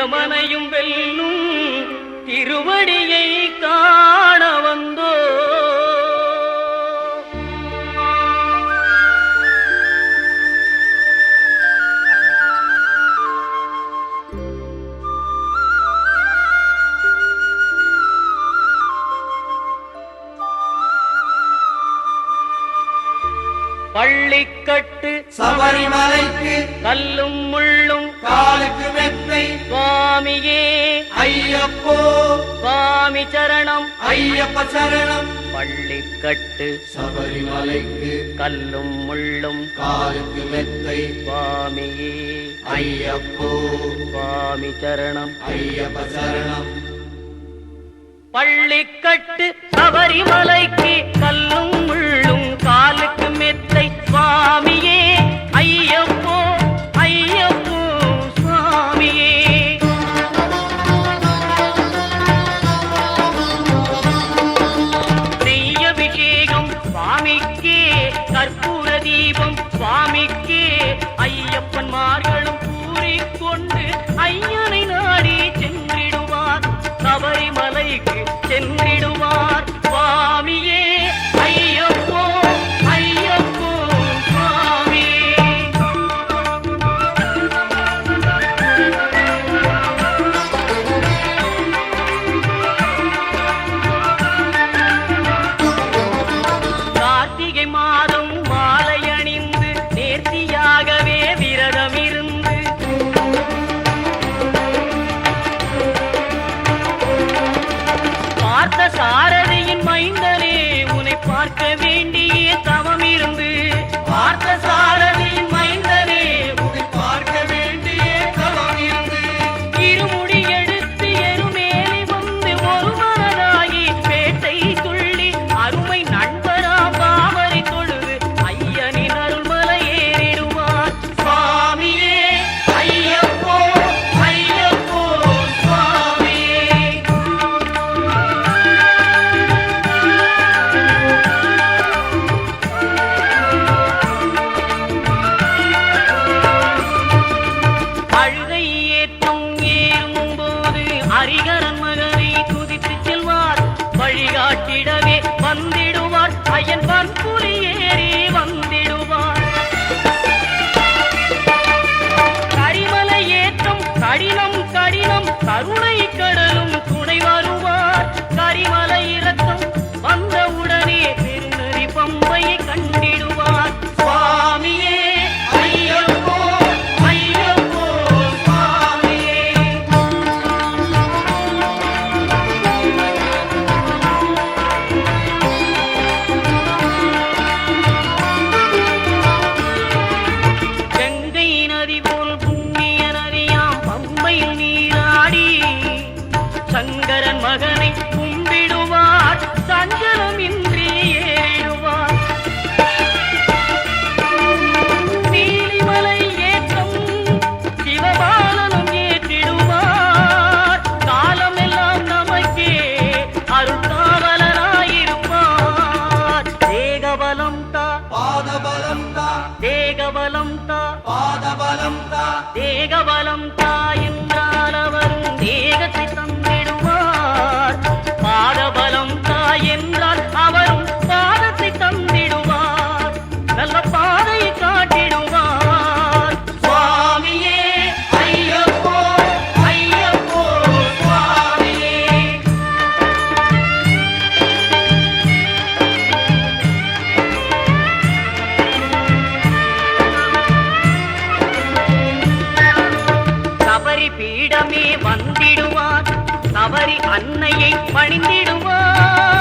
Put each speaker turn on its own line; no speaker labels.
யமனையும் வெல்லும் திருவடியை காண வந்தோ. பள்ளிக்கட்டு
சபரிமலைக்கு
கல்லும் முள்ளும்
காலுக்கு மெத்தை
சுவாமியே
ஐயப்போ
சுவாமி சரணம்
ஐயப்ப சரணம்.
பள்ளிக்கட்டு
சபரிமலைக்கு
கல்லும் முள்ளும்
காலுக்கு மெத்தை
சுவாமியே
ஐயப்போ
சுவாமி சரணம்
ஐயப்ப சரணம்.
பள்ளிக்கட்டு சபரிமலைக்கு கல்லும் முள்ளும் காலுக்கு மெத்தை சுவாமியே ஐயப்போ ஐயப்போ சுவாமியே. நெய்யபிஷேகம் சுவாமிக்கே கற்பூர தீபம் சுவாமிக்கே ஐயப்பன்மார்களும் கூறிக்கொண்டு ஐயனை நாடி சென்றிடுவார் சபரிமலைக்கு சென்றிடுவார் சுவாமியே ஐயப்போ ஐயப்போ சுவாமியே. கார்த்திகை மாதம் மாலை அணிந்து நேர்த்தியாகவே விரதம் இருந்து பார்த்த சாரதியின் மைந்தனே உன்னை பார்க்க வேண்டிய தவம் இருந்து பார்த்த சாரதியின் மைந்தனே
உன்னை பார்க்க வேண்டிய தவம் இருந்து
இருமுடி எடுத்து எருமேலி வந்து ஒரு மனதாகி பேட்டை துள்ளி அருமை நண்பரா பாவரை தொழுது ஐயனின் அருள்மலை ஏறிடுவார் சுவாமியே ஐயப்போ ஐயப்போ சுவாமியே. அழுகை ஏற்றும் ஏறும்போது ஹரிகரன் மகனை துதித்து செல்வார் வழிகாட்டிடவே வந்திடுவார் ஐயன் பன்புலி ஏறி வந்திடுவார். கரிமலை ஏற்றம் கடினம் கடினம் கருணை கடலும் துணை வருவார். கரிமலை இறக்கம் வந்தவுடனே பெருநெறி பம்பையை கண்டிடுவார் சுவாமியே ஐயப்போ ஐயப்போ சுவாமியே. கங்கை நதி போல் புண்ணிய நதியாம் பம்பையில் நீராடி சங்கரன் மகனை கும்பிடுவார் சஞ்சலமின்றி ஏறிடுவார். நீலிமலை ஏற்றம் சிவபாலனும் ஏற்றிடுவார். காலமெல்லாம் நமக்கே அருள்காவலனாயிருப்பார். தேகபலம் தா
பாதபலம் தா
தேகபலம் தா
பாதபலம் தா
தேகபலம் தா என்றால் அவரும் தேகத்தை தந்திடுவார். பாதபலம் தா என்றால் அவரும் பாதத்தை தந்திடுவார். நல்ல பாதையை காட்டிடுவார் சுவாமியே ஐயப்போ ஐயப்போ சுவாமியே. சபரி பீடமே வந்திடுவார். சபரி அன்னையை பணிந்திடுவார்.